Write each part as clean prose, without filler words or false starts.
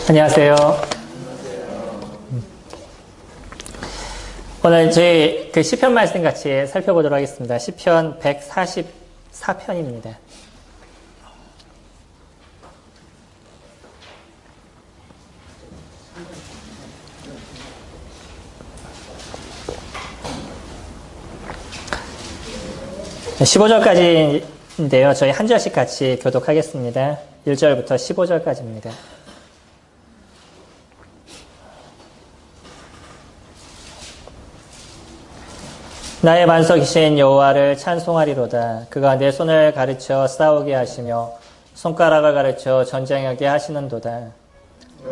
안녕하세요. 오늘 저희 시편 말씀 같이 살펴보도록 하겠습니다. 시편 144편입니다. 네, 15절까지인데요. 저희 한 절씩 같이 교독하겠습니다. 1절부터 15절까지입니다. 나의 반석이신 여호와를 찬송하리로다. 그가 내 손을 가르쳐 싸우게 하시며 손가락을 가르쳐 전쟁하게 하시는도다.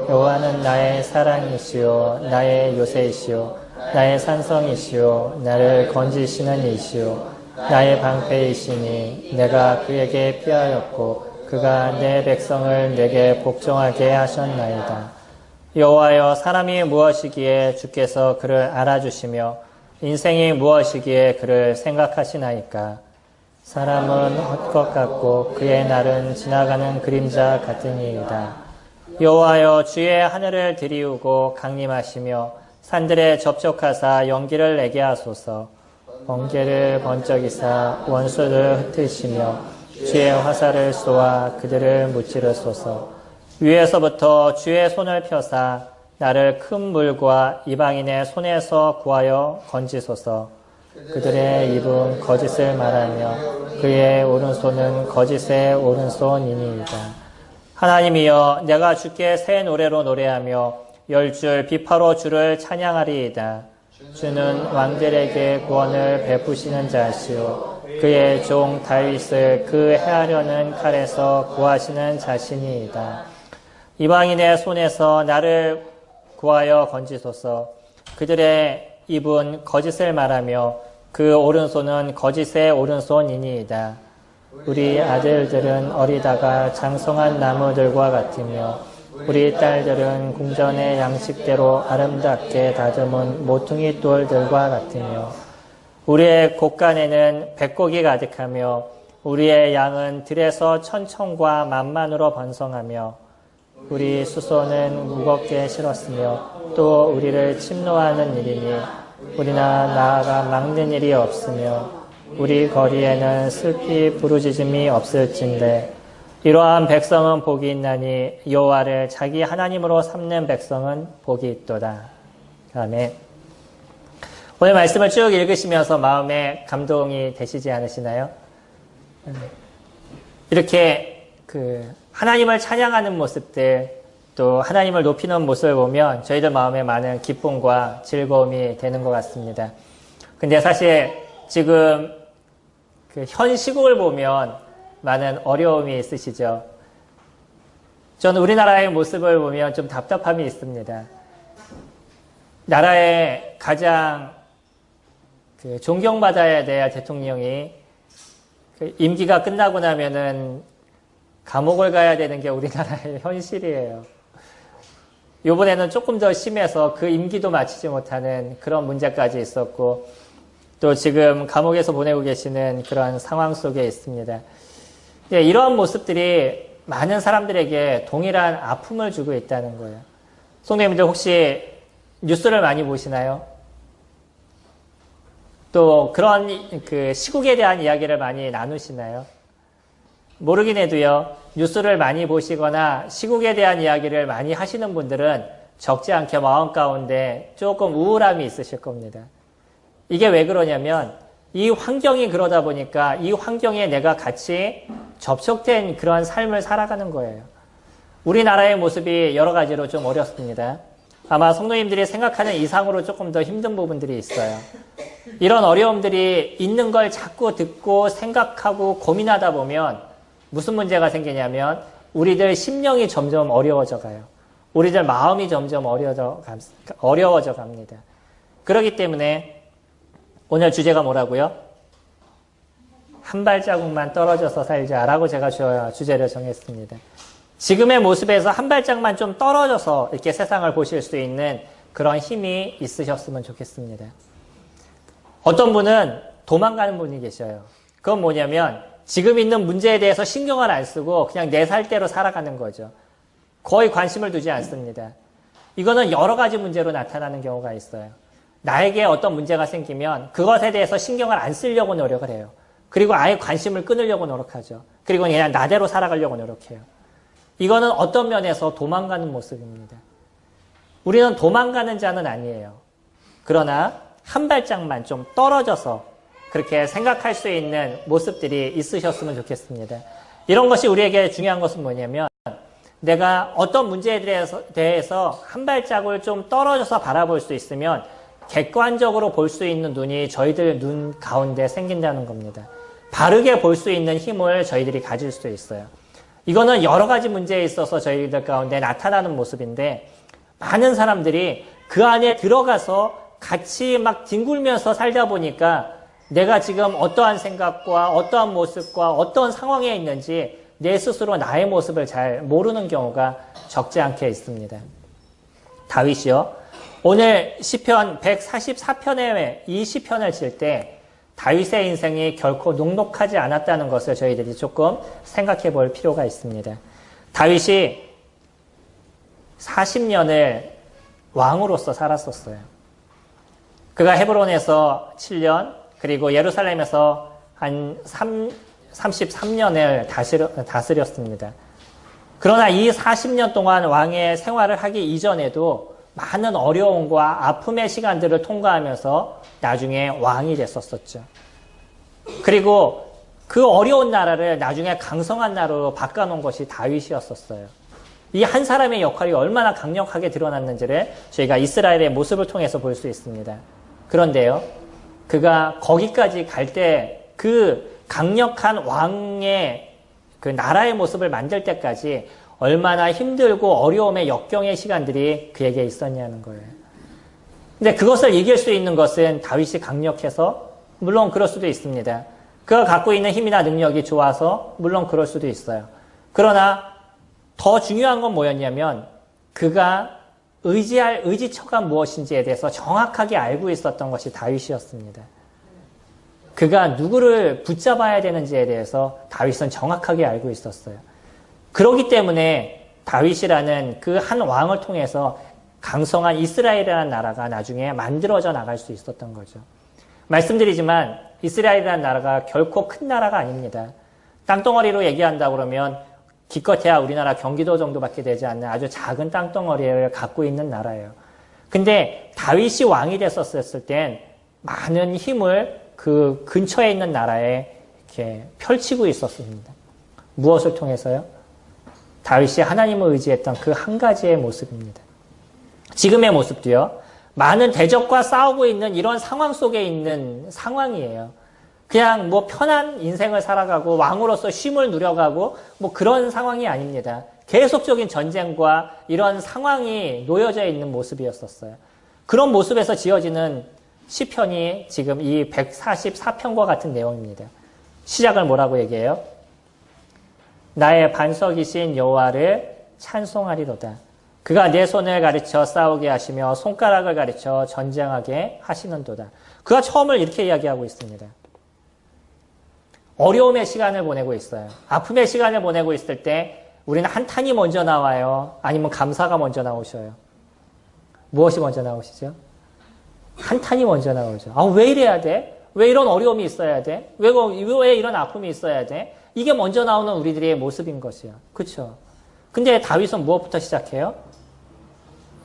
여호와는 나의 사랑이시요 나의 요새이시요 나의 산성이시요 나를 건지시는 이시요 나의 방패이시니 내가 그에게 피하였고 그가 내 백성을 내게 복종하게 하셨나이다. 여호와여, 사람이 무엇이기에 주께서 그를 알아주시며 인생이 무엇이기에 그를 생각하시나이까. 사람은 헛것 같고 그의 날은 지나가는 그림자 같으니이다. 여호와여, 주의 하늘을 들이우고 강림하시며 산들에 접촉하사 연기를 내게 하소서. 번개를 번쩍이사 원수를 흩으시며 주의 화살을 쏘아 그들을 무찌르소서. 위에서부터 주의 손을 펴사 나를 큰 물과 이방인의 손에서 구하여 건지소서. 그들의 입은 거짓을 말하며 그의 오른손은 거짓의 오른손이니이다. 하나님이여, 내가 주께 새 노래로 노래하며 열줄 비파로 주를 찬양하리이다. 주는 왕들에게 구원을 베푸시는 자시오. 그의 종 다윗을 그 해하려는 칼에서 구하시는 자신이이다. 이방인의 손에서 나를 구하여 건지소서. 그들의 입은 거짓을 말하며 그 오른손은 거짓의 오른손이니이다. 우리 아들들은 어리다가 장성한 나무들과 같으며 우리 딸들은 궁전의 양식대로 아름답게 다듬은 모퉁이 돌들과 같으며 우리의 곳간에는 백곡이 가득하며 우리의 양은 들에서 천청과 만만으로 번성하며 우리 수소는 무겁게 실었으며 또 우리를 침노하는 일이니 우리나 나아가 막는 일이 없으며 우리 거리에는 슬피 부르짖음이 없을진데 이러한 백성은 복이 있나니 여호와를 자기 하나님으로 삼는 백성은 복이 있도다. 아멘. 오늘 말씀을 쭉 읽으시면서 마음에 감동이 되시지 않으시나요? 이렇게 하나님을 찬양하는 모습들, 또 하나님을 높이는 모습을 보면 저희들 마음에 많은 기쁨과 즐거움이 되는 것 같습니다. 근데 사실 지금 현 시국을 보면 많은 어려움이 있으시죠. 저는 우리나라의 모습을 보면 좀 답답함이 있습니다. 나라의 가장 존경받아야 될 대통령이 임기가 끝나고 나면은 감옥을 가야 되는 게 우리나라의 현실이에요. 이번에는 조금 더 심해서 그 임기도 마치지 못하는 그런 문제까지 있었고, 또 지금 감옥에서 보내고 계시는 그런 상황 속에 있습니다. 이러한 모습들이 많은 사람들에게 동일한 아픔을 주고 있다는 거예요. 성도님들 혹시 뉴스를 많이 보시나요? 또 그런 시국에 대한 이야기를 많이 나누시나요? 모르긴 해도요, 뉴스를 많이 보시거나 시국에 대한 이야기를 많이 하시는 분들은 적지 않게 마음 가운데 조금 우울함이 있으실 겁니다. 이게 왜 그러냐면 이 환경이 그러다 보니까 이 환경에 내가 같이 접촉된 그런 삶을 살아가는 거예요. 우리나라의 모습이 여러 가지로 좀 어렵습니다. 아마 성도님들이 생각하는 이상으로 조금 더 힘든 부분들이 있어요. 이런 어려움들이 있는 걸 자꾸 듣고 생각하고 고민하다 보면 무슨 문제가 생기냐면 우리들 심령이 점점 어려워져 가요. 우리들 마음이 점점 어려워져 갑니다. 그렇기 때문에 오늘 주제가 뭐라고요? 한 발자국만 떨어져서 살자라고 제가 주제를 정했습니다. 지금의 모습에서 한 발짝만 좀 떨어져서 이렇게 세상을 보실 수 있는 그런 힘이 있으셨으면 좋겠습니다. 어떤 분은 도망가는 분이 계셔요. 그건 뭐냐면 지금 있는 문제에 대해서 신경을 안 쓰고 그냥 내 살대로 살아가는 거죠. 거의 관심을 두지 않습니다. 이거는 여러 가지 문제로 나타나는 경우가 있어요. 나에게 어떤 문제가 생기면 그것에 대해서 신경을 안 쓰려고 노력을 해요. 그리고 아예 관심을 끊으려고 노력하죠. 그리고 그냥 나대로 살아가려고 노력해요. 이거는 어떤 면에서 도망가는 모습입니다. 우리는 도망가는 자는 아니에요. 그러나 한 발짝만 좀 떨어져서 그렇게 생각할 수 있는 모습들이 있으셨으면 좋겠습니다. 이런 것이 우리에게 중요한 것은 뭐냐면 내가 어떤 문제에 대해서 한 발짝을 좀 떨어져서 바라볼 수 있으면 객관적으로 볼 수 있는 눈이 저희들 눈 가운데 생긴다는 겁니다. 바르게 볼 수 있는 힘을 저희들이 가질 수 있어요. 이거는 여러 가지 문제에 있어서 저희들 가운데 나타나는 모습인데 많은 사람들이 그 안에 들어가서 같이 막 뒹굴면서 살다 보니까 내가 지금 어떠한 생각과 어떠한 모습과 어떠한 상황에 있는지 내 스스로 나의 모습을 잘 모르는 경우가 적지 않게 있습니다. 다윗이요. 오늘 시편 144편에 이 시편을 칠 때 다윗의 인생이 결코 녹록하지 않았다는 것을 저희들이 조금 생각해 볼 필요가 있습니다. 다윗이 40년을 왕으로서 살았었어요. 그가 헤브론에서 7년, 그리고 예루살렘에서 한 33년을 다스렸습니다. 그러나 이 40년 동안 왕의 생활을 하기 이전에도 많은 어려움과 아픔의 시간들을 통과하면서 나중에 왕이 됐었었죠. 그리고 그 어려운 나라를 나중에 강성한 나라로 바꿔놓은 것이 다윗이었었어요. 이 한 사람의 역할이 얼마나 강력하게 드러났는지를 저희가 이스라엘의 모습을 통해서 볼 수 있습니다. 그런데요, 그가 거기까지 갈 때 그 강력한 왕의 그 나라의 모습을 만들 때까지 얼마나 힘들고 어려움의 역경의 시간들이 그에게 있었냐는 거예요. 근데 그것을 이길 수 있는 것은 다윗이 강력해서 물론 그럴 수도 있습니다. 그가 갖고 있는 힘이나 능력이 좋아서 물론 그럴 수도 있어요. 그러나 더 중요한 건 뭐였냐면 그가 의지할 의지처가 무엇인지에 대해서 정확하게 알고 있었던 것이 다윗이었습니다. 그가 누구를 붙잡아야 되는지에 대해서 다윗은 정확하게 알고 있었어요. 그렇기 때문에 다윗이라는 그 한 왕을 통해서 강성한 이스라엘이라는 나라가 나중에 만들어져 나갈 수 있었던 거죠. 말씀드리지만 이스라엘이라는 나라가 결코 큰 나라가 아닙니다. 땅덩어리로 얘기한다 그러면 기껏해야 우리나라 경기도 정도밖에 되지 않는 아주 작은 땅덩어리를 갖고 있는 나라예요. 근데 다윗이 왕이 됐었을 땐 많은 힘을 그 근처에 있는 나라에 이렇게 펼치고 있었습니다. 무엇을 통해서요? 다윗이 하나님을 의지했던 그 한 가지의 모습입니다. 지금의 모습도요. 많은 대적과 싸우고 있는 이런 상황 속에 있는 상황이에요. 그냥 뭐 편한 인생을 살아가고 왕으로서 쉼을 누려가고 뭐 그런 상황이 아닙니다. 계속적인 전쟁과 이런 상황이 놓여져 있는 모습이었었어요. 그런 모습에서 지어지는 시편이 지금 이 144편과 같은 내용입니다. 시작을 뭐라고 얘기해요? 나의 반석이신 여호와를 찬송하리로다. 그가 내 손을 가르쳐 싸우게 하시며 손가락을 가르쳐 전쟁하게 하시는도다. 그가 처음을 이렇게 이야기하고 있습니다. 어려움의 시간을 보내고 있어요. 아픔의 시간을 보내고 있을 때 우리는 한탄이 먼저 나와요? 아니면 감사가 먼저 나오셔요? 무엇이 먼저 나오시죠? 한탄이 먼저 나오죠. 아, 왜 이래야 돼? 왜 이런 어려움이 있어야 돼? 왜 이런 아픔이 있어야 돼? 이게 먼저 나오는 우리들의 모습인 것이요. 그렇죠? 근데 다윗은 무엇부터 시작해요?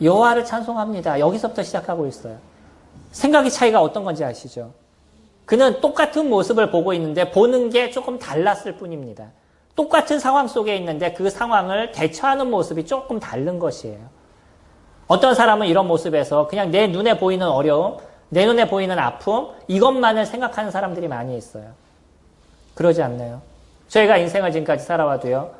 여호와를 찬송합니다. 여기서부터 시작하고 있어요. 생각의 차이가 어떤 건지 아시죠? 그는 똑같은 모습을 보고 있는데 보는 게 조금 달랐을 뿐입니다. 똑같은 상황 속에 있는데 그 상황을 대처하는 모습이 조금 다른 것이에요. 어떤 사람은 이런 모습에서 그냥 내 눈에 보이는 어려움, 내 눈에 보이는 아픔, 이것만을 생각하는 사람들이 많이 있어요. 그러지 않나요? 저희가 인생을 지금까지 살아와도요,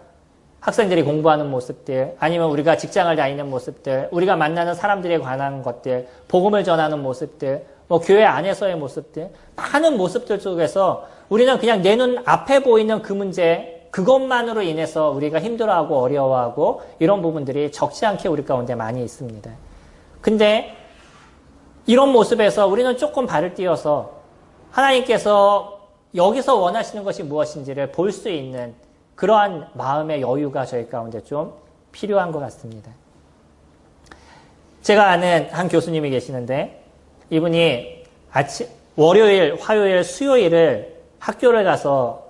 학생들이 공부하는 모습들, 아니면 우리가 직장을 다니는 모습들, 우리가 만나는 사람들에 관한 것들, 복음을 전하는 모습들, 뭐 교회 안에서의 모습들, 많은 모습들 속에서 우리는 그냥 내 눈 앞에 보이는 그 문제, 그것만으로 인해서 우리가 힘들어하고 어려워하고 이런 부분들이 적지 않게 우리 가운데 많이 있습니다. 근데 이런 모습에서 우리는 조금 발을 띄어서 하나님께서 여기서 원하시는 것이 무엇인지를 볼 수 있는 그러한 마음의 여유가 저희 가운데 좀 필요한 것 같습니다. 제가 아는 한 교수님이 계시는데 이분이 월요일, 화요일, 수요일을 학교를 가서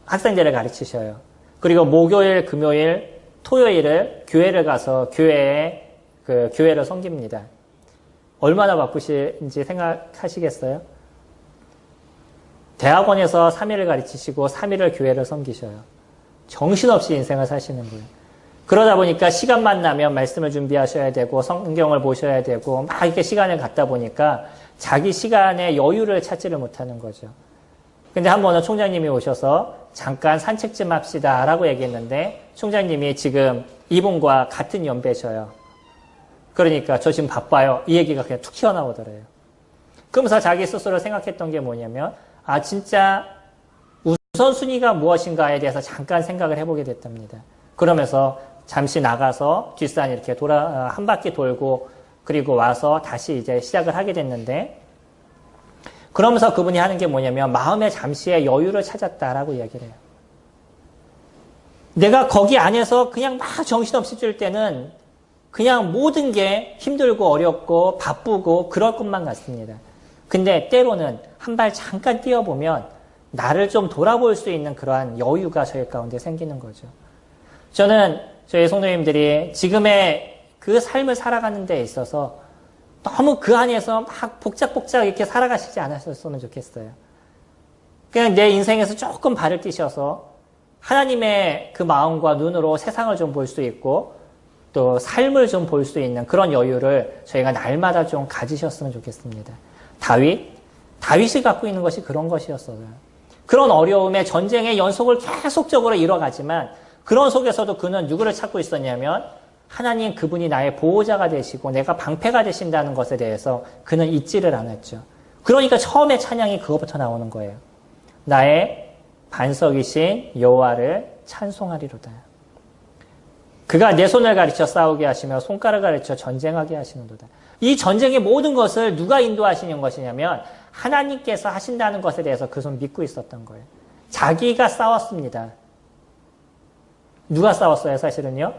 학생들을 가르치셔요. 그리고 목요일, 금요일, 토요일을 교회를 가서 교회를 섬깁니다. 얼마나 바쁘신지 생각하시겠어요? 대학원에서 3일을 가르치시고 3일을 교회를 섬기셔요. 정신없이 인생을 사시는 거예요. 그러다 보니까 시간만 나면 말씀을 준비하셔야 되고 성경을 보셔야 되고 막 이렇게 시간을 갖다 보니까 자기 시간에 여유를 찾지를 못하는 거죠. 근데 한 번은 총장님이 오셔서 잠깐 산책 좀 합시다 라고 얘기했는데 총장님이 지금 이분과 같은 연배셔요. 그러니까 저 지금 바빠요. 이 얘기가 그냥 툭 튀어나오더래요. 그러면서 자기 스스로 생각했던 게 뭐냐면 진짜 우선순위가 무엇인가에 대해서 잠깐 생각을 해보게 됐답니다. 그러면서 잠시 나가서 뒷산 이렇게 한 바퀴 돌고 그리고 와서 다시 이제 시작을 하게 됐는데 그러면서 그분이 하는 게 뭐냐면 마음의 잠시의 여유를 찾았다라고 이야기를 해요. 내가 거기 안에서 그냥 막 정신없이 뛸 때는 그냥 모든 게 힘들고 어렵고 바쁘고 그럴 것만 같습니다. 근데 때로는 한 발 잠깐 뛰어보면 나를 좀 돌아볼 수 있는 그러한 여유가 저희 가운데 생기는 거죠. 저는 저희 성도님들이 지금의 그 삶을 살아가는 데 있어서 너무 그 안에서 막 복작복작 이렇게 살아가시지 않았으면 좋겠어요. 그냥 내 인생에서 조금 발을 뛰셔서 하나님의 그 마음과 눈으로 세상을 좀 볼 수 있고 또 삶을 좀 볼 수 있는 그런 여유를 저희가 날마다 좀 가지셨으면 좋겠습니다. 다윗이 갖고 있는 것이 그런 것이었어요. 그런 어려움의 전쟁의 연속을 계속적으로 이뤄가지만 그런 속에서도 그는 누구를 찾고 있었냐면 하나님 그분이 나의 보호자가 되시고 내가 방패가 되신다는 것에 대해서 그는 잊지를 않았죠. 그러니까 처음에 찬양이 그것부터 나오는 거예요. 나의 반석이신 여호와를 찬송하리로다. 그가 내 손을 가르쳐 싸우게 하시며 손가락을 가르쳐 전쟁하게 하시는도다. 이 전쟁의 모든 것을 누가 인도하시는 것이냐면 하나님께서 하신다는 것에 대해서 그 손 믿고 있었던 거예요. 자기가 싸웠습니다. 누가 싸웠어요, 사실은요?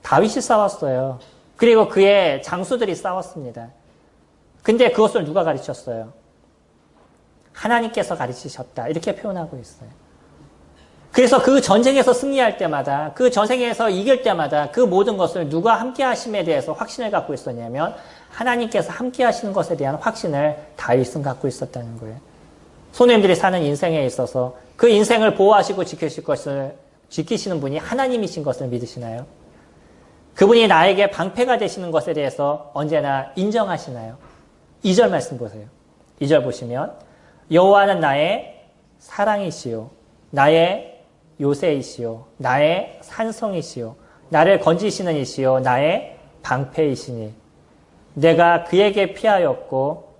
다윗이 싸웠어요. 그리고 그의 장수들이 싸웠습니다. 근데 그것을 누가 가르쳤어요? 하나님께서 가르치셨다. 이렇게 표현하고 있어요. 그래서 그 전쟁에서 승리할 때마다, 그 전쟁에서 이길 때마다 그 모든 것을 누가 함께 하심에 대해서 확신을 갖고 있었냐면 하나님께서 함께 하시는 것에 대한 확신을 다윗은 갖고 있었다는 거예요. 손님들이 사는 인생에 있어서 그 인생을 보호하시고 지키시는 분이 하나님이신 것을 믿으시나요? 그분이 나에게 방패가 되시는 것에 대해서 언제나 인정하시나요? 2절 말씀 보세요. 2절 보시면 여호와는 나의 사랑이시요 나의 요새이시요 나의 산성이시요 나를 건지시는 이시요 나의 방패이시니 내가 그에게 피하였고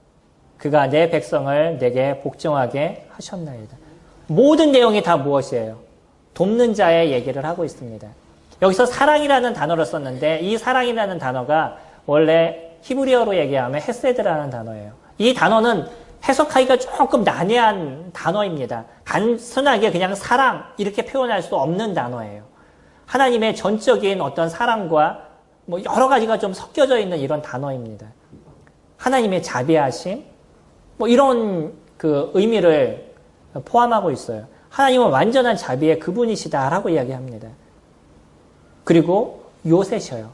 그가 내 백성을 내게 복종하게 하셨나이다. 모든 내용이 다 무엇이에요? 돕는 자의 얘기를 하고 있습니다. 여기서 사랑이라는 단어를 썼는데 이 사랑이라는 단어가 원래 히브리어로 얘기하면 헤세드라는 단어예요. 이 단어는 해석하기가 조금 난해한 단어입니다. 단순하게 그냥 사랑 이렇게 표현할 수 없는 단어예요. 하나님의 전적인 어떤 사랑과 여러 가지가 좀 섞여져 있는 이런 단어입니다. 하나님의 자비하심 이런 그 의미를 포함하고 있어요. 하나님은 완전한 자비의 그분이시다라고 이야기합니다. 그리고 요새셔요.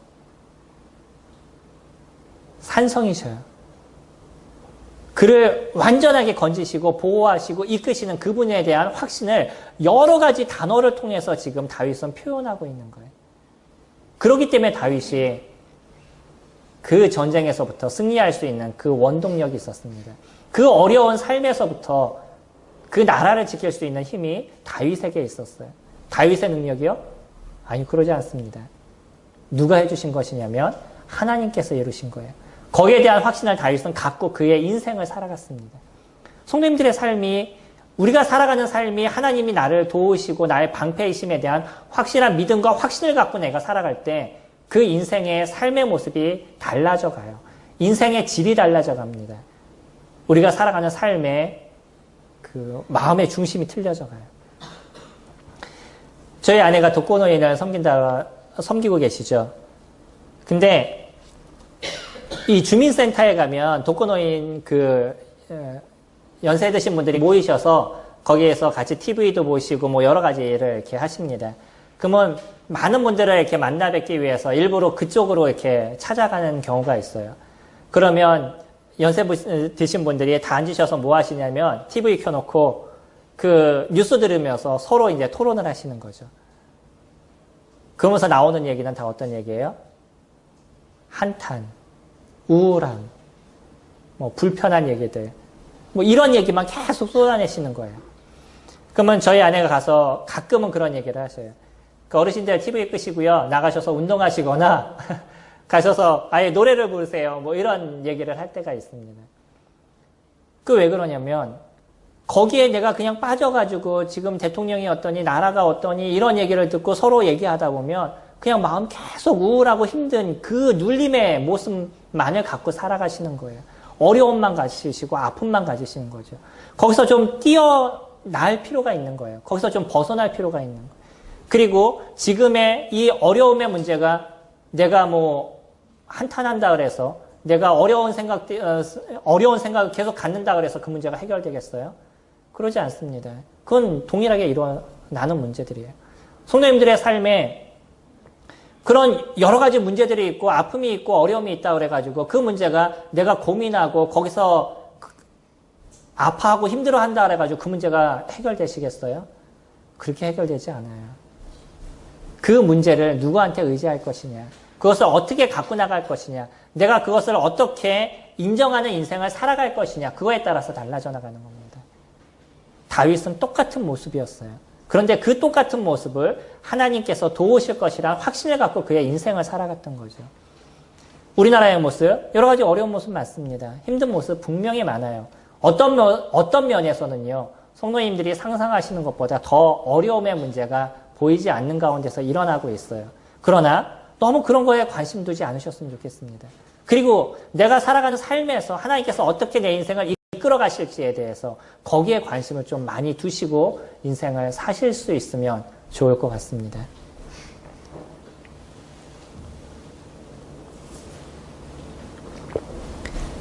산성이셔요. 그를 완전하게 건지시고 보호하시고 이끄시는 그분에 대한 확신을 여러 가지 단어를 통해서 지금 다윗은 표현하고 있는 거예요. 그렇기 때문에 다윗이 그 전쟁에서부터 승리할 수 있는 그 원동력이 있었습니다. 그 어려운 삶에서부터 그 나라를 지킬 수 있는 힘이 다윗에게 있었어요. 다윗의 능력이요? 아니, 그러지 않습니다. 누가 해주신 것이냐면 하나님께서 이루신 거예요. 거기에 대한 확신을 다윗은 갖고 그의 인생을 살아갔습니다. 성도님들의 삶이, 우리가 살아가는 삶이 하나님이 나를 도우시고 나의 방패이심에 대한 확실한 믿음과 확신을 갖고 내가 살아갈 때 그 인생의 삶의 모습이 달라져 가요. 인생의 질이 달라져 갑니다. 우리가 살아가는 삶의 그 마음의 중심이 틀려져 가요. 저희 아내가 독거노인을 섬기고 계시죠. 근데 이 주민센터에 가면 독거노인 연세 드신 분들이 모이셔서 거기에서 같이 TV도 보시고 뭐 여러 가지를 이렇게 하십니다. 그러면 많은 분들을 이렇게 만나 뵙기 위해서 일부러 그쪽으로 이렇게 찾아가는 경우가 있어요. 그러면 연세 드신 분들이 다 앉으셔서 뭐 하시냐면 TV 켜놓고 그 뉴스 들으면서 서로 이제 토론을 하시는 거죠. 그러면서 나오는 얘기는 다 어떤 얘기예요? 한탄, 우울함, 뭐 불편한 얘기들, 뭐 이런 얘기만 계속 쏟아내시는 거예요. 그러면 저희 아내가 가서 가끔은 그런 얘기를 하셔요. 그 어르신들 TV 끄시고요. 나가셔서 운동하시거나 가셔서 아예 노래를 부르세요. 뭐 이런 얘기를 할 때가 있습니다. 그 왜 그러냐면 거기에 내가 그냥 빠져가지고 지금 대통령이 어떠니 나라가 어떠니 이런 얘기를 듣고 서로 얘기하다 보면 그냥 마음 계속 우울하고 힘든 그 눌림의 모습만을 갖고 살아가시는 거예요. 어려움만 가지시고 아픔만 가지시는 거죠. 거기서 좀 뛰어날 필요가 있는 거예요. 거기서 좀 벗어날 필요가 있는 거예요. 그리고 지금의 이 어려움의 문제가 내가 뭐 한탄한다 그래서 내가 어려운 생각을 계속 갖는다 그래서 그 문제가 해결되겠어요? 그러지 않습니다. 그건 동일하게 일어나는 문제들이에요. 성도님들의 삶에 그런 여러 가지 문제들이 있고 아픔이 있고 어려움이 있다 그래가지고 그 문제가 내가 고민하고 거기서 아파하고 힘들어한다 그래가지고 그 문제가 해결되시겠어요? 그렇게 해결되지 않아요. 그 문제를 누구한테 의지할 것이냐, 그것을 어떻게 갖고 나갈 것이냐, 내가 그것을 어떻게 인정하는 인생을 살아갈 것이냐, 그거에 따라서 달라져 나가는 겁니다. 다윗은 똑같은 모습이었어요. 그런데 그 똑같은 모습을 하나님께서 도우실 것이란 확신을 갖고 그의 인생을 살아갔던 거죠. 우리나라의 모습, 여러 가지 어려운 모습 많습니다. 힘든 모습 분명히 많아요. 어떤 면에서는요, 성도님들이 상상하시는 것보다 더 어려움의 문제가 보이지 않는 가운데서 일어나고 있어요. 그러나 너무 그런 거에 관심 두지 않으셨으면 좋겠습니다. 그리고 내가 살아가는 삶에서 하나님께서 어떻게 내 인생을 이끌어 가실지에 대해서 거기에 관심을 좀 많이 두시고 인생을 사실 수 있으면 좋을 것 같습니다.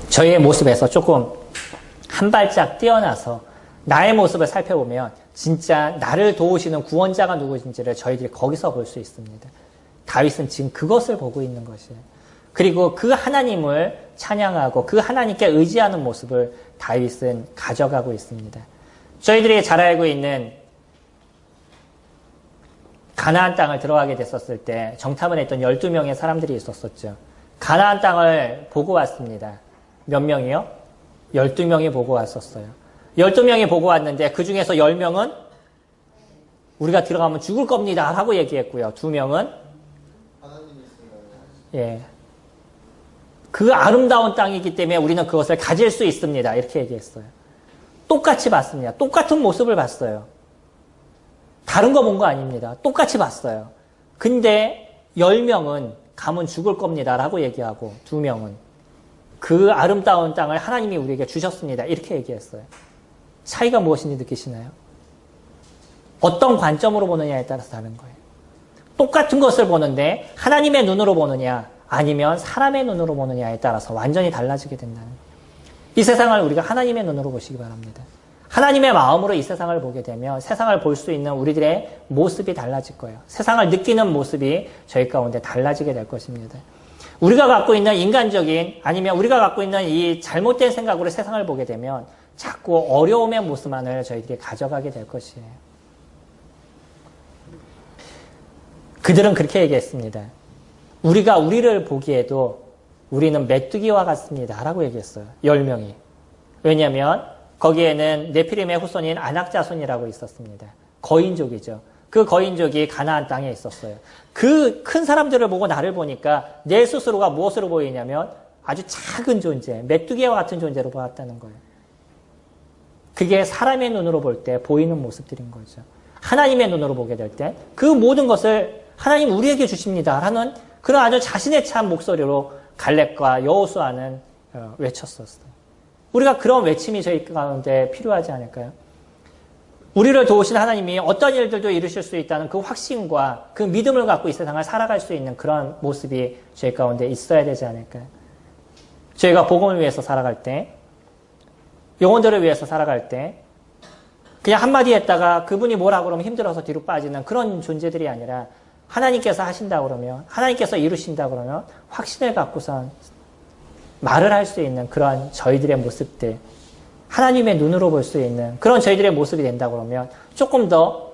저희의 모습에서 조금 한 발짝 뛰어나서 나의 모습을 살펴보면 진짜 나를 도우시는 구원자가 누구인지를 저희들이 거기서 볼 수 있습니다. 다윗은 지금 그것을 보고 있는 것이에요. 그리고 그 하나님을 찬양하고 그 하나님께 의지하는 모습을 다윗은 가져가고 있습니다. 저희들이 잘 알고 있는 가나안 땅을 들어가게 됐었을 때 정탐을 했던 12명의 사람들이 있었었죠. 가나안 땅을 보고 왔습니다. 몇 명이요? 12명이 보고 왔었어요. 12명이 보고 왔는데 그 중에서 10명은 우리가 들어가면 죽을 겁니다 하고 얘기했고요. 2명은 그 아름다운 땅이기 때문에 우리는 그것을 가질 수 있습니다. 이렇게 얘기했어요. 똑같이 봤습니다. 똑같은 모습을 봤어요. 다른 거 본 거 아닙니다. 똑같이 봤어요. 근데 10명은 가면 죽을 겁니다 라고 얘기하고 2명은 그 아름다운 땅을 하나님이 우리에게 주셨습니다. 이렇게 얘기했어요. 차이가 무엇인지 느끼시나요? 어떤 관점으로 보느냐에 따라서 다른 거예요. 똑같은 것을 보는데 하나님의 눈으로 보느냐 아니면 사람의 눈으로 보느냐에 따라서 완전히 달라지게 된다는 거예요. 이 세상을 우리가 하나님의 눈으로 보시기 바랍니다. 하나님의 마음으로 이 세상을 보게 되면 세상을 볼 수 있는 우리들의 모습이 달라질 거예요. 세상을 느끼는 모습이 저희 가운데 달라지게 될 것입니다. 우리가 갖고 있는 인간적인 아니면 우리가 갖고 있는 이 잘못된 생각으로 세상을 보게 되면 자꾸 어려움의 모습만을 저희들이 가져가게 될 것이에요. 그들은 그렇게 얘기했습니다. 우리가 우리를 보기에도 우리는 메뚜기와 같습니다 라고 얘기했어요. 10명이. 왜냐하면 거기에는 네피림의 후손인 아낙 자손이라고 있었습니다. 거인족이죠. 그 거인족이 가나안 땅에 있었어요. 그 큰 사람들을 보고 나를 보니까 내 스스로가 무엇으로 보이냐면 아주 작은 존재, 메뚜기와 같은 존재로 보았다는 거예요. 그게 사람의 눈으로 볼 때 보이는 모습들인 거죠. 하나님의 눈으로 보게 될 때 그 모든 것을 하나님 우리에게 주십니다 라는 그런 아주 자신의 참 목소리로 갈렙과 여호수아는 외쳤었어요. 우리가 그런 외침이 저희 가운데 필요하지 않을까요? 우리를 도우신 하나님이 어떤 일들도 이루실 수 있다는 그 확신과 그 믿음을 갖고 이 세상을 살아갈 수 있는 그런 모습이 저희 가운데 있어야 되지 않을까요? 저희가 복음을 위해서 살아갈 때, 영혼들을 위해서 살아갈 때 그냥 한마디 했다가 그분이 뭐라 그러면 힘들어서 뒤로 빠지는 그런 존재들이 아니라 하나님께서 하신다 그러면, 하나님께서 이루신다 그러면 확신을 갖고선 말을 할 수 있는 그런 저희들의 모습들, 하나님의 눈으로 볼 수 있는 그런 저희들의 모습이 된다 그러면 조금 더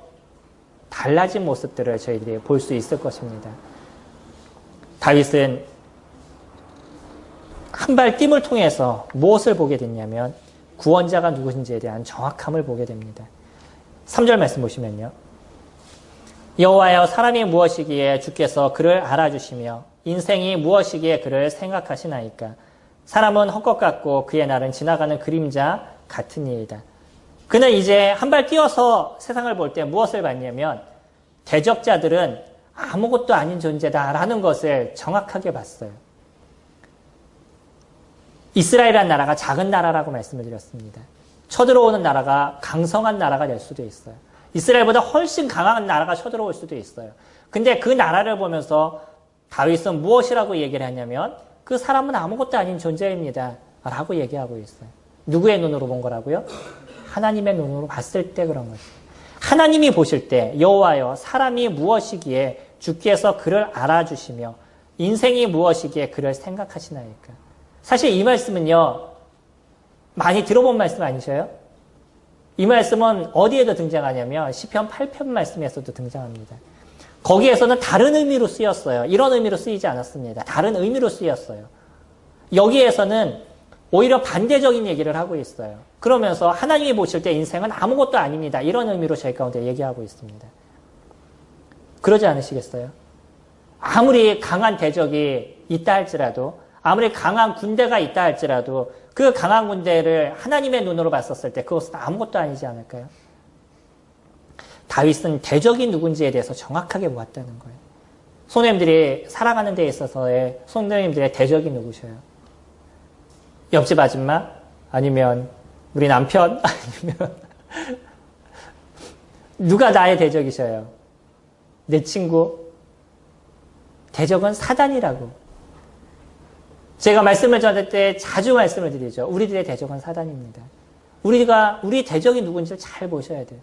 달라진 모습들을 저희들이 볼 수 있을 것입니다. 다윗은 한 발 뜀을 통해서 무엇을 보게 됐냐면 구원자가 누구신지에 대한 정확함을 보게 됩니다. 3절 말씀 보시면요. 여호와여, 사람이 무엇이기에 주께서 그를 알아주시며 인생이 무엇이기에 그를 생각하시나이까. 사람은 헛것 같고 그의 날은 지나가는 그림자 같으니이다. 그는 이제 한 발 뛰어서 세상을 볼 때 무엇을 봤냐면 대적자들은 아무것도 아닌 존재다라는 것을 정확하게 봤어요. 이스라엘이라는 나라가 작은 나라라고 말씀을 드렸습니다. 쳐들어오는 나라가 강성한 나라가 될 수도 있어요. 이스라엘보다 훨씬 강한 나라가 쳐들어올 수도 있어요. 근데 그 나라를 보면서 다윗은 무엇이라고 얘기를 하냐면 그 사람은 아무것도 아닌 존재입니다 라고 얘기하고 있어요. 누구의 눈으로 본 거라고요? 하나님의 눈으로 봤을 때 그런 거죠. 하나님이 보실 때 여호와여, 사람이 무엇이기에 주께서 그를 알아주시며 인생이 무엇이기에 그를 생각하시나이까. 사실 이 말씀은요, 많이 들어본 말씀 아니셔요? 이 말씀은 어디에도 등장하냐면 시편 8편 말씀에서도 등장합니다. 거기에서는 다른 의미로 쓰였어요. 이런 의미로 쓰이지 않았습니다. 다른 의미로 쓰였어요. 여기에서는 오히려 반대적인 얘기를 하고 있어요. 그러면서 하나님이 보실 때 인생은 아무것도 아닙니다. 이런 의미로 저희 가운데 얘기하고 있습니다. 그러지 않으시겠어요? 아무리 강한 대적이 있다 할지라도, 아무리 강한 군대가 있다 할지라도 그 강한 군대를 하나님의 눈으로 봤었을 때 그것은 아무것도 아니지 않을까요? 다윗은 대적이 누군지에 대해서 정확하게 보았다는 거예요. 손님들이 살아가는 데 있어서의 손님들의 대적이 누구셔요? 옆집 아줌마? 아니면 우리 남편? 아니면 누가 나의 대적이셔요? 내 친구? 대적은 사단이라고. 제가 말씀을 전할 때 자주 말씀을 드리죠. 우리들의 대적은 사단입니다. 우리 대적이 누군지를 잘 보셔야 돼요.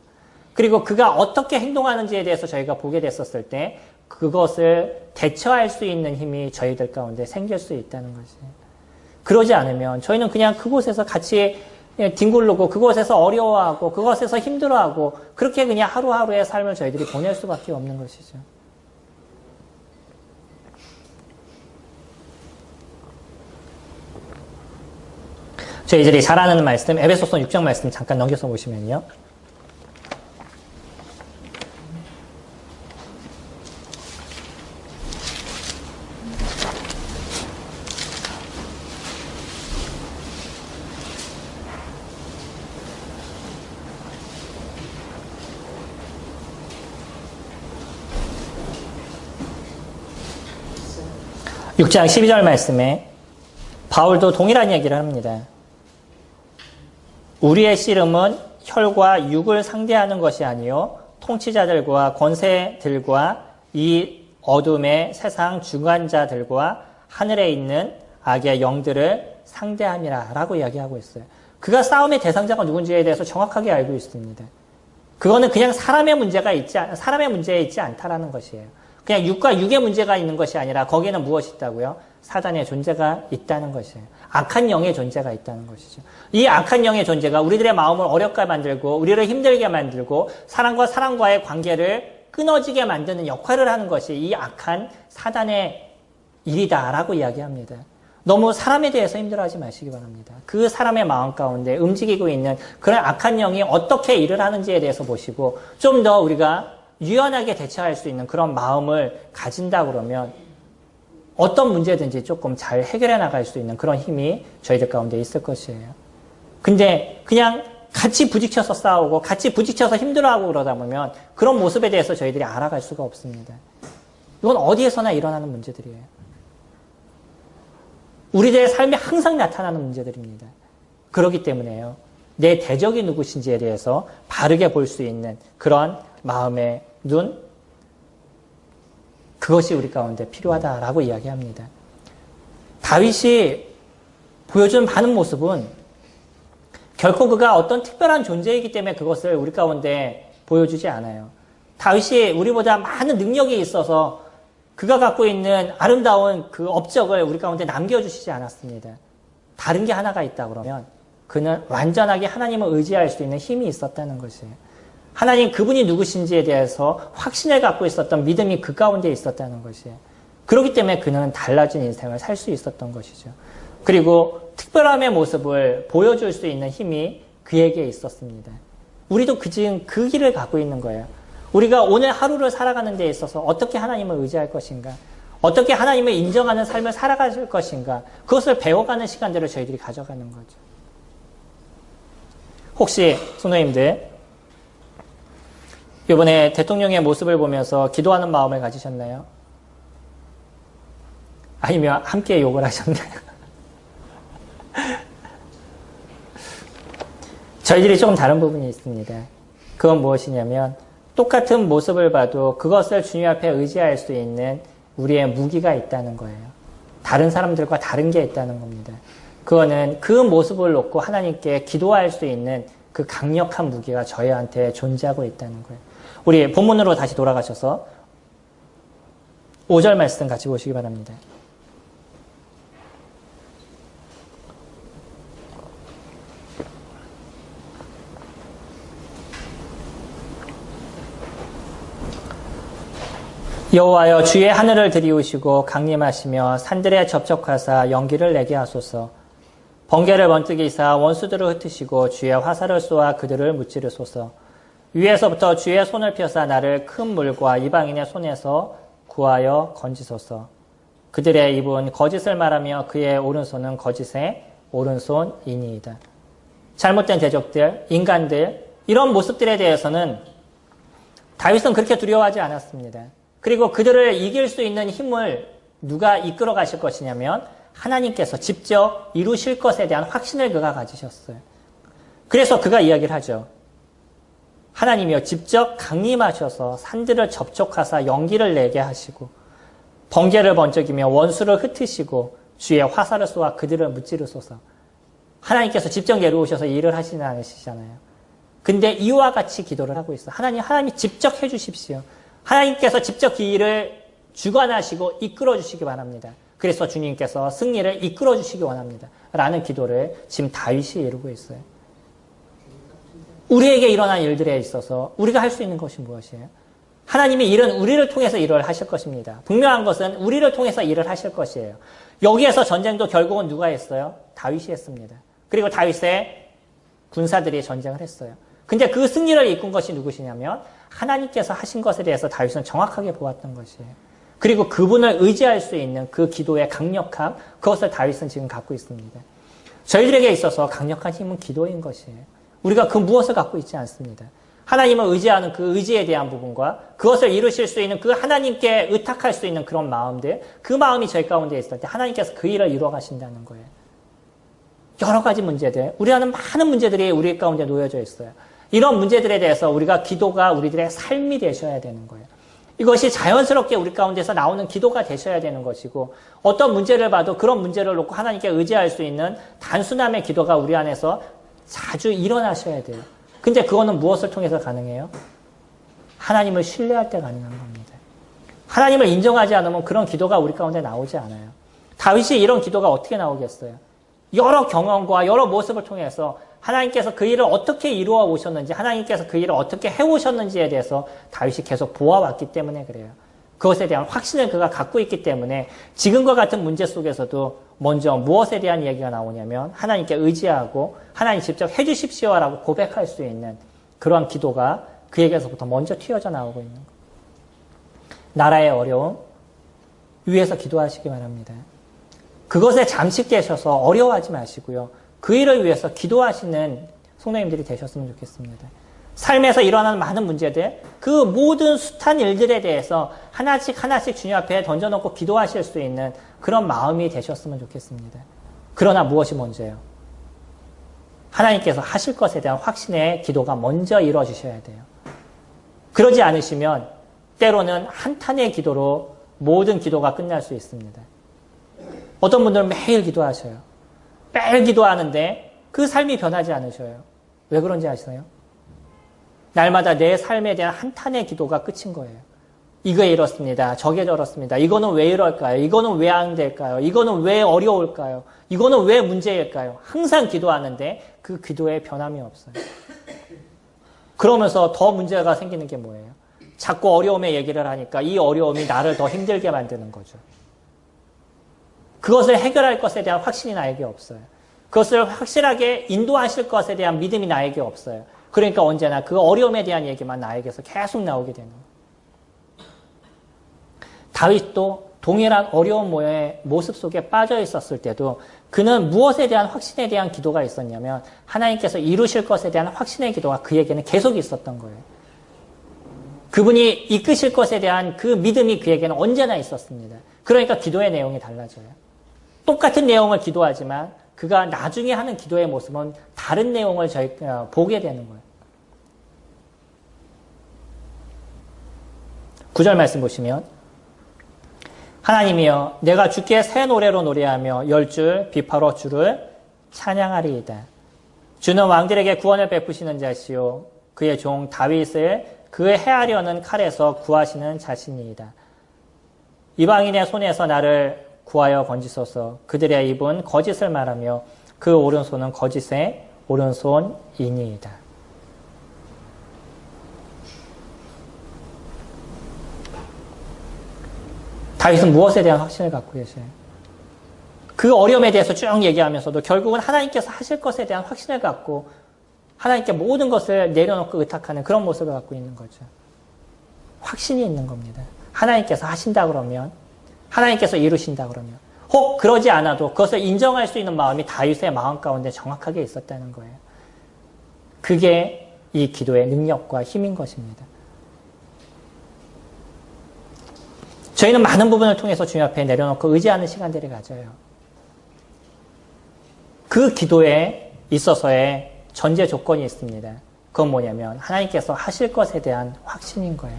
그리고 그가 어떻게 행동하는지에 대해서 저희가 보게 됐었을 때 그것을 대처할 수 있는 힘이 저희들 가운데 생길 수 있다는 것이에요. 그러지 않으면 저희는 그냥 그곳에서 같이 뒹굴르고 그곳에서 어려워하고 그것에서 힘들어하고 그렇게 그냥 하루하루의 삶을 저희들이 보낼 수밖에 없는 것이죠. 저희들이 잘 아는 말씀, 에베소서 6장 말씀 잠깐 넘겨서 보시면요. (6장 12절) 말씀에 바울도 동일한 얘기를 합니다. 우리의 씨름은 혈과 육을 상대하는 것이 아니요 통치자들과 권세들과 이 어둠의 세상 주관자들과 하늘에 있는 악의 영들을 상대함이라 라고 이야기하고 있어요. 그가 싸움의 대상자가 누군지에 대해서 정확하게 알고 있습니다. 그거는 그냥 사람의 문제에 있지 않다라는 것이에요. 그냥 육과 육의 문제가 있는 것이 아니라 거기에는 무엇이 있다고요? 사단의 존재가 있다는 것이에요. 악한 영의 존재가 있다는 것이죠. 이 악한 영의 존재가 우리들의 마음을 어렵게 만들고 우리를 힘들게 만들고 사람과 사람과의 관계를 끊어지게 만드는 역할을 하는 것이 이 악한 사단의 일이다라고 이야기합니다. 너무 사람에 대해서 힘들어하지 마시기 바랍니다. 그 사람의 마음 가운데 움직이고 있는 그런 악한 영이 어떻게 일을 하는지에 대해서 보시고 좀 더 우리가 유연하게 대처할 수 있는 그런 마음을 가진다 그러면 어떤 문제든지 조금 잘 해결해 나갈 수 있는 그런 힘이 저희들 가운데 있을 것이에요. 근데 그냥 같이 부딪혀서 싸우고 같이 부딪혀서 힘들어하고 그러다 보면 그런 모습에 대해서 저희들이 알아갈 수가 없습니다. 이건 어디에서나 일어나는 문제들이에요. 우리들의 삶에 항상 나타나는 문제들입니다. 그렇기 때문에요. 내 대적이 누구신지에 대해서 바르게 볼 수 있는 그런 마음의 눈, 그것이 우리 가운데 필요하다라고 이야기합니다. 다윗이 보여준 많은 모습은 결코 그가 어떤 특별한 존재이기 때문에 그것을 우리 가운데 보여주지 않아요. 다윗이 우리보다 많은 능력이 있어서 그가 갖고 있는 아름다운 그 업적을 우리 가운데 남겨주시지 않았습니다. 다른 게 하나가 있다 그러면 그는 완전하게 하나님을 의지할 수 있는 힘이 있었다는 것이에요. 하나님 그분이 누구신지에 대해서 확신을 갖고 있었던 믿음이 그 가운데 있었다는 것이에요. 그렇기 때문에 그는 달라진 인생을 살 수 있었던 것이죠. 그리고 특별함의 모습을 보여줄 수 있는 힘이 그에게 있었습니다. 우리도 지금 그 길을 갖고 있는 거예요. 우리가 오늘 하루를 살아가는 데 있어서 어떻게 하나님을 의지할 것인가, 어떻게 하나님을 인정하는 삶을 살아갈 것인가, 그것을 배워가는 시간들을 저희들이 가져가는 거죠. 혹시 성도님들 이번에 대통령의 모습을 보면서 기도하는 마음을 가지셨나요? 아니면 함께 욕을 하셨나요? 저희들이 조금 다른 부분이 있습니다. 그건 무엇이냐면 똑같은 모습을 봐도 그것을 주님 앞에 의지할 수 있는 우리의 무기가 있다는 거예요. 다른 사람들과 다른 게 있다는 겁니다. 그거는 그 모습을 놓고 하나님께 기도할 수 있는 그 강력한 무기가 저희한테 존재하고 있다는 거예요. 우리 본문으로 다시 돌아가셔서 5절 말씀 같이 보시기 바랍니다. 여호와여 주의 하늘을 들이우시고 강림하시며 산들에 접촉하사 연기를 내게 하소서. 번개를 번뜩이사 원수들을 흩으시고 주의 화살을 쏘아 그들을 무찌르소서. 위에서부터 주의 손을 펴사 나를 큰 물과 이방인의 손에서 구하여 건지소서. 그들의 입은 거짓을 말하며 그의 오른손은 거짓의 오른손이니이다. 잘못된 대적들, 인간들, 이런 모습들에 대해서는 다윗은 그렇게 두려워하지 않았습니다. 그리고 그들을 이길 수 있는 힘을 누가 이끌어 가실 것이냐면 하나님께서 직접 이루실 것에 대한 확신을 그가 가지셨어요. 그래서 그가 이야기를 하죠. 하나님이여 직접 강림하셔서 산들을 접촉하사 연기를 내게 하시고 번개를 번쩍이며 원수를 흩으시고 주의 화살을 쏘아 그들을 무찌르소서. 하나님께서 직접 내려오셔서 일을 하시는 않으시잖아요. 근데 이와 같이 기도를 하고 있어요. 하나님이 직접 해주십시오. 하나님께서 직접 그 일을 주관하시고 이끌어 주시기 바랍니다. 그래서 주님께서 승리를 이끌어 주시기 원합니다. 라는 기도를 지금 다윗이 이루고 있어요. 우리에게 일어난 일들에 있어서 우리가 할 수 있는 것이 무엇이에요? 하나님의 일은 우리를 통해서 일을 하실 것입니다. 분명한 것은 우리를 통해서 일을 하실 것이에요. 여기에서 전쟁도 결국은 누가 했어요? 다윗이 했습니다. 그리고 다윗의 군사들이 전쟁을 했어요. 근데 그 승리를 이끈 것이 누구시냐면 하나님께서 하신 것에 대해서 다윗은 정확하게 보았던 것이에요. 그리고 그분을 의지할 수 있는 그 기도의 강력함, 그것을 다윗은 지금 갖고 있습니다. 저희들에게 있어서 강력한 힘은 기도인 것이에요. 우리가 그 무엇을 갖고 있지 않습니다. 하나님을 의지하는 그 의지에 대한 부분과 그것을 이루실 수 있는 그 하나님께 의탁할 수 있는 그런 마음들, 그 마음이 저희 가운데 있을 때 하나님께서 그 일을 이루어 가신다는 거예요. 여러 가지 문제들, 우리하는 많은 문제들이 우리 가운데 놓여져 있어요. 이런 문제들에 대해서 우리가 기도가 우리들의 삶이 되셔야 되는 거예요. 이것이 자연스럽게 우리 가운데서 나오는 기도가 되셔야 되는 것이고 어떤 문제를 봐도 그런 문제를 놓고 하나님께 의지할 수 있는 단순함의 기도가 우리 안에서 자주 일어나셔야 돼요. 근데 그거는 무엇을 통해서 가능해요? 하나님을 신뢰할 때 가능한 겁니다. 하나님을 인정하지 않으면 그런 기도가 우리 가운데 나오지 않아요. 다윗이 이런 기도가 어떻게 나오겠어요? 여러 경험과 여러 모습을 통해서 하나님께서 그 일을 어떻게 이루어 오셨는지, 하나님께서 그 일을 어떻게 해오셨는지에 대해서 다윗이 계속 보아왔기 때문에 그래요. 그것에 대한 확신을 그가 갖고 있기 때문에 지금과 같은 문제 속에서도 먼저 무엇에 대한 이야기가 나오냐면 하나님께 의지하고 하나님 직접 해주십시오라고 고백할 수 있는 그러한 기도가 그에게서부터 먼저 튀어져 나오고 있는 거예요. 나라의 어려움, 위에서 기도하시기 바랍니다. 그것에 잠식되셔서 어려워하지 마시고요. 그 일을 위해서 기도하시는 성도님들이 되셨으면 좋겠습니다. 삶에서 일어나는 많은 문제들, 그 모든 숱한 일들에 대해서 하나씩 하나씩 주님 앞에 던져놓고 기도하실 수 있는 그런 마음이 되셨으면 좋겠습니다. 그러나 무엇이 먼저예요? 하나님께서 하실 것에 대한 확신의 기도가 먼저 이루어지셔야 돼요. 그러지 않으시면 때로는 한탄의 기도로 모든 기도가 끝날 수 있습니다. 어떤 분들은 매일 기도하셔요. 매일 기도하는데 그 삶이 변하지 않으셔요. 왜 그런지 아시나요? 날마다 내 삶에 대한 한탄의 기도가 끝인 거예요. 이게 이렇습니다. 저게 저렇습니다. 이거는 왜 이럴까요? 이거는 왜 안 될까요? 이거는 왜 어려울까요? 이거는 왜 문제일까요? 항상 기도하는데 그 기도에 변함이 없어요. 그러면서 더 문제가 생기는 게 뭐예요? 자꾸 어려움의 얘기를 하니까 이 어려움이 나를 더 힘들게 만드는 거죠. 그것을 해결할 것에 대한 확신이 나에게 없어요. 그것을 확실하게 인도하실 것에 대한 믿음이 나에게 없어요. 그러니까 언제나 그 어려움에 대한 얘기만 나에게서 계속 나오게 되는 거예요. 다윗도 동일한 어려운 모습 속에 빠져 있었을 때도 그는 무엇에 대한 확신에 대한 기도가 있었냐면 하나님께서 이루실 것에 대한 확신의 기도가 그에게는 계속 있었던 거예요. 그분이 이끄실 것에 대한 그 믿음이 그에게는 언제나 있었습니다. 그러니까 기도의 내용이 달라져요. 똑같은 내용을 기도하지만 그가 나중에 하는 기도의 모습은 다른 내용을 보게 되는 거예요. 9절 말씀 보시면 하나님이여 내가 주께 새 노래로 노래하며 10줄 비파로 주를 찬양하리이다. 주는 왕들에게 구원을 베푸시는 자시요 그의 종 다윗을 그의 해하려는 칼에서 구하시는 자신이이다. 이방인의 손에서 나를 구하여 건지소서. 그들의 입은 거짓을 말하며 그 오른손은 거짓의 오른손이니이다. 다윗은 무엇에 대한 확신을 갖고 계세요? 그 어려움에 대해서 쭉 얘기하면서도 결국은 하나님께서 하실 것에 대한 확신을 갖고 하나님께 모든 것을 내려놓고 의탁하는 그런 모습을 갖고 있는 거죠. 확신이 있는 겁니다. 하나님께서 하신다 그러면, 하나님께서 이루신다 그러면, 혹 그러지 않아도 그것을 인정할 수 있는 마음이 다윗의 마음 가운데 정확하게 있었다는 거예요. 그게 이 기도의 능력과 힘인 것입니다. 저희는 많은 부분을 통해서 주님 앞에 내려놓고 의지하는 시간들을 가져요. 그 기도에 있어서의 전제 조건이 있습니다. 그건 뭐냐면 하나님께서 하실 것에 대한 확신인 거예요.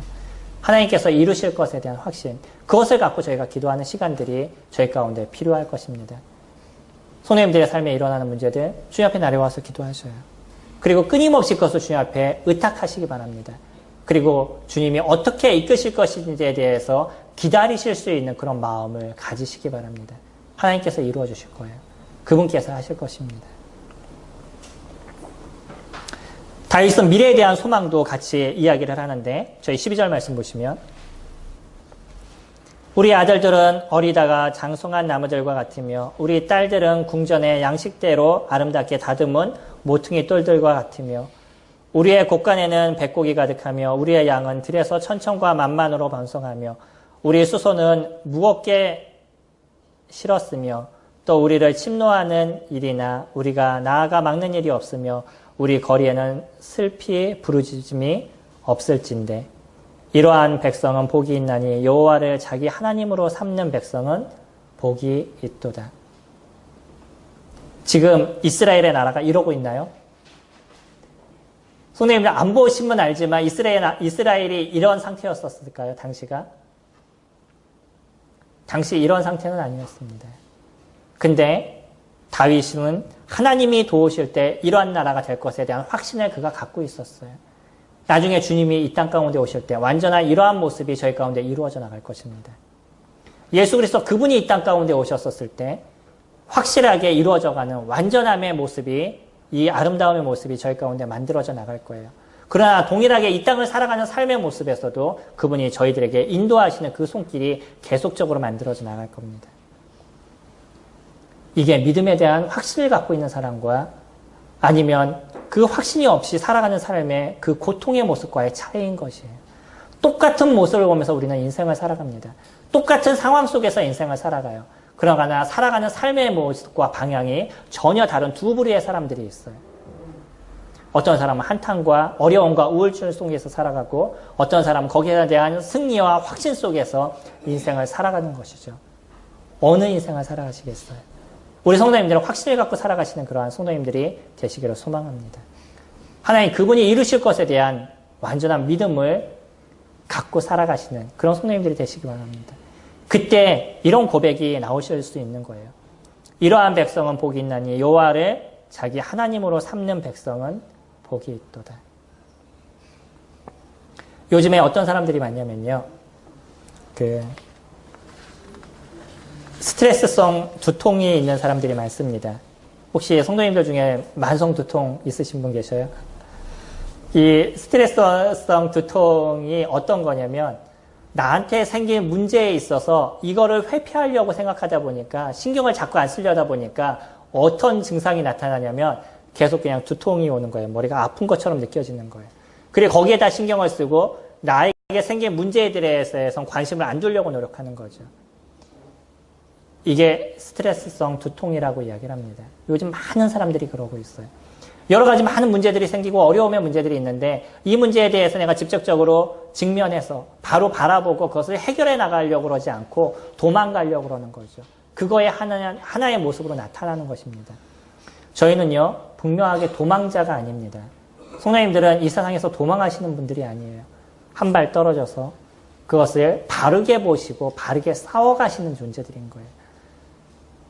하나님께서 이루실 것에 대한 확신. 그것을 갖고 저희가 기도하는 시간들이 저희 가운데 필요할 것입니다. 성도님들의 삶에 일어나는 문제들 주님 앞에 나려와서 기도하셔요. 그리고 끊임없이 그것을 주님 앞에 의탁하시기 바랍니다. 그리고 주님이 어떻게 이끄실 것인지에 대해서 기다리실 수 있는 그런 마음을 가지시기 바랍니다. 하나님께서 이루어 주실 거예요. 그분께서 하실 것입니다. 다윗은 미래에 대한 소망도 같이 이야기를 하는데 저희 12절 말씀 보시면 우리 아들들은 어리다가 장성한 나무들과 같으며 우리 딸들은 궁전의 양식대로 아름답게 다듬은 모퉁이 똘들과 같으며 우리의 곳간에는 백곡이 가득하며 우리의 양은 들에서 천천과 만만으로 번성하며 우리 수소는 무겁게 실었으며 또 우리를 침노하는 일이나 우리가 나아가 막는 일이 없으며 우리 거리에는 슬피 부르짖음이 없을진데 이러한 백성은 복이 있나니 여호와를 자기 하나님으로 삼는 백성은 복이 있도다. 지금 이스라엘의 나라가 이러고 있나요? 성도님들 안 보시면 알지만 이스라엘이 이런 상태였었을까요? 당시 이런 상태는 아니었습니다. 근데 다윗은 하나님이 도우실 때 이러한 나라가 될 것에 대한 확신을 그가 갖고 있었어요. 나중에 주님이 이 땅 가운데 오실 때 완전한 이러한 모습이 저희 가운데 이루어져 나갈 것입니다. 예수 그리스도 그분이 이 땅 가운데 오셨었을 때 확실하게 이루어져가는 완전함의 모습이 이 아름다움의 모습이 저희 가운데 만들어져 나갈 거예요. 그러나 동일하게 이 땅을 살아가는 삶의 모습에서도 그분이 저희들에게 인도하시는 그 손길이 계속적으로 만들어져 나갈 겁니다. 이게 믿음에 대한 확신을 갖고 있는 사람과 아니면 그 확신이 없이 살아가는 삶의 그 고통의 모습과의 차이인 것이에요. 똑같은 모습을 보면서 우리는 인생을 살아갑니다. 똑같은 상황 속에서 인생을 살아가요. 그러나 살아가는 삶의 모습과 방향이 전혀 다른 두 부류의 사람들이 있어요. 어떤 사람은 한탄과 어려움과 우울증 속에서 살아가고 어떤 사람은 거기에 대한 승리와 확신 속에서 인생을 살아가는 것이죠. 어느 인생을 살아가시겠어요? 우리 성도님들은 확신을 갖고 살아가시는 그러한 성도님들이 되시기를 소망합니다. 하나님 그분이 이루실 것에 대한 완전한 믿음을 갖고 살아가시는 그런 성도님들이 되시기 바랍니다. 그때 이런 고백이 나오실 수 있는 거예요. 이러한 백성은 복이 있나니 여호와를 자기 하나님으로 삼는 백성은 복이 있도다. 요즘에 어떤 사람들이 많냐면요. 스트레스성 두통이 있는 사람들이 많습니다. 혹시 성도님들 중에 만성 두통 있으신 분 계셔요? 이 스트레스성 두통이 어떤 거냐면 나한테 생긴 문제에 있어서 이거를 회피하려고 생각하다 보니까 신경을 자꾸 안 쓰려다 보니까 어떤 증상이 나타나냐면 계속 그냥 두통이 오는 거예요. 머리가 아픈 것처럼 느껴지는 거예요. 그리고 거기에다 신경을 쓰고 나에게 생긴 문제에 대해서 관심을 안 두려고 노력하는 거죠. 이게 스트레스성 두통이라고 이야기를 합니다. 요즘 많은 사람들이 그러고 있어요. 여러 가지 많은 문제들이 생기고 어려움의 문제들이 있는데 이 문제에 대해서 내가 직접적으로 직면해서 바로 바라보고 그것을 해결해 나가려고 그러지 않고 도망가려고 그러는 거죠. 그거의 하나의 모습으로 나타나는 것입니다. 저희는요, 분명하게 도망자가 아닙니다. 성도님들은 이 세상에서 도망하시는 분들이 아니에요. 한 발 떨어져서 그것을 바르게 보시고 바르게 싸워가시는 존재들인 거예요.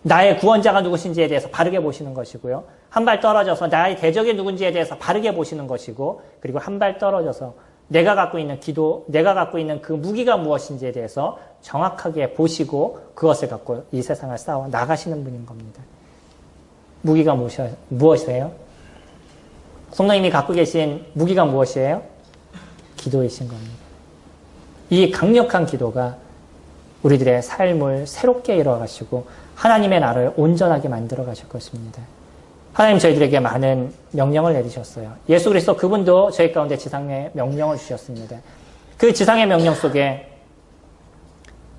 나의 구원자가 누구신지에 대해서 바르게 보시는 것이고요. 한 발 떨어져서 나의 대적이 누군지에 대해서 바르게 보시는 것이고, 그리고 한 발 떨어져서 내가 갖고 있는 기도, 내가 갖고 있는 그 무기가 무엇인지에 대해서 정확하게 보시고 그것을 갖고 이 세상을 싸워 나가시는 분인 겁니다. 무기가 무엇이세요? 성도님이 갖고 계신 무기가 무엇이에요? 기도이신 겁니다. 이 강력한 기도가 우리들의 삶을 새롭게 이루어가시고 하나님의 나라를 온전하게 만들어 가실 것입니다. 하나님 저희들에게 많은 명령을 내리셨어요. 예수 그리스도 그분도 저희 가운데 지상의 명령을 주셨습니다. 그 지상의 명령 속에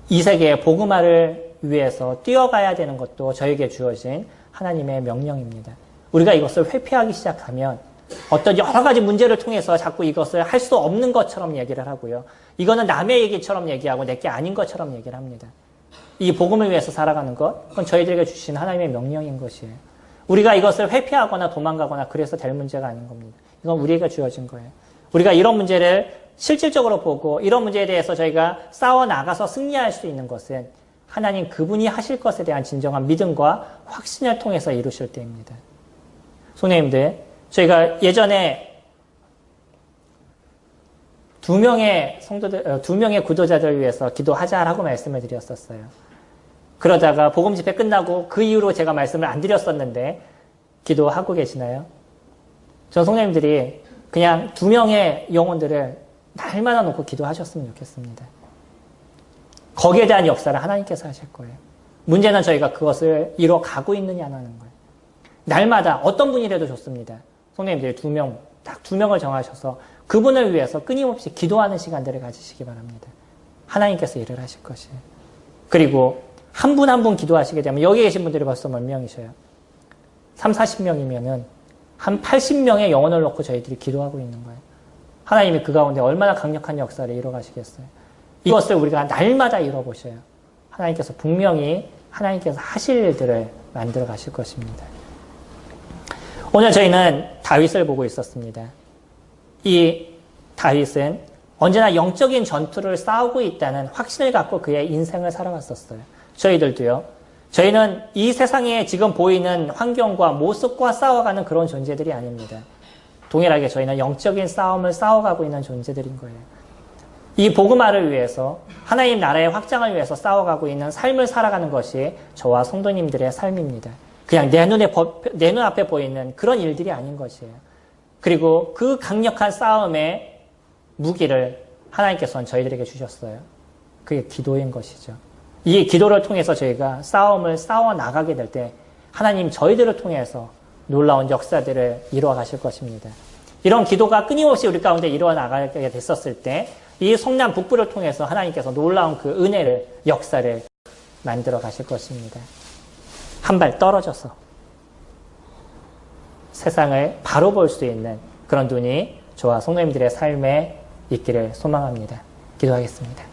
이 세계의 복음화를 위해서 뛰어가야 되는 것도 저에게 주어진 하나님의 명령입니다. 우리가 이것을 회피하기 시작하면 어떤 여러 가지 문제를 통해서 자꾸 이것을 할 수 없는 것처럼 얘기를 하고요. 이거는 남의 얘기처럼 얘기하고 내게 아닌 것처럼 얘기를 합니다. 이 복음을 위해서 살아가는 것, 그건 저희들에게 주신 하나님의 명령인 것이에요. 우리가 이것을 회피하거나 도망가거나 그래서 될 문제가 아닌 겁니다. 이건 우리에게 주어진 거예요. 우리가 이런 문제를 실질적으로 보고 이런 문제에 대해서 저희가 싸워나가서 승리할 수 있는 것은 하나님 그분이 하실 것에 대한 진정한 믿음과 확신을 통해서 이루실 때입니다. 성도님들, 저희가 예전에 두 명의 구도자들을 위해서 기도하자라고 말씀을 드렸었어요. 그러다가 복음 집회 끝나고 그 이후로 제가 말씀을 안 드렸었는데 기도하고 계시나요? 전 성도님들이 그냥 두 명의 영혼들을 날마다 놓고 기도하셨으면 좋겠습니다. 거기에 대한 역사를 하나님께서 하실 거예요. 문제는 저희가 그것을 이뤄가고 있느냐는 거예요. 날마다 어떤 분이라도 좋습니다. 성도님들이 딱 두 명을 정하셔서 그분을 위해서 끊임없이 기도하는 시간들을 가지시기 바랍니다. 하나님께서 일을 하실 것이에요. 그리고 한 분 한 분 기도하시게 되면 여기 계신 분들이 벌써 몇 명이셔요? 40명이면은 한 80명의 영혼을 놓고 저희들이 기도하고 있는 거예요. 하나님이 그 가운데 얼마나 강력한 역사를 이뤄가시겠어요. 이것을 우리가 날마다 이뤄보셔요. 하나님께서 분명히 하나님께서 하실 일들을 만들어 가실 것입니다. 오늘 저희는 다윗을 보고 있었습니다. 이 다윗은 언제나 영적인 전투를 싸우고 있다는 확신을 갖고 그의 인생을 살아갔었어요. 저희들도요. 저희는 이 세상에 지금 보이는 환경과 모습과 싸워가는 그런 존재들이 아닙니다. 동일하게 저희는 영적인 싸움을 싸워가고 있는 존재들인 거예요. 이 복음화를 위해서 하나님 나라의 확장을 위해서 싸워가고 있는 삶을 살아가는 것이 저와 성도님들의 삶입니다. 그냥 내 눈앞에 보이는 그런 일들이 아닌 것이에요. 그리고 그 강력한 싸움의 무기를 하나님께서는 저희들에게 주셨어요. 그게 기도인 것이죠. 이 기도를 통해서 저희가 싸움을 싸워 나가게 될 때 하나님 저희들을 통해서 놀라운 역사들을 이루어 가실 것입니다. 이런 기도가 끊임없이 우리 가운데 이루어 나가게 됐었을 때 이 성남 북부를 통해서 하나님께서 놀라운 그 은혜를, 역사를 만들어 가실 것입니다. 한 발 떨어져서 세상을 바로 볼 수 있는 그런 눈이 저와 성도님들의 삶에 있기를 소망합니다. 기도하겠습니다.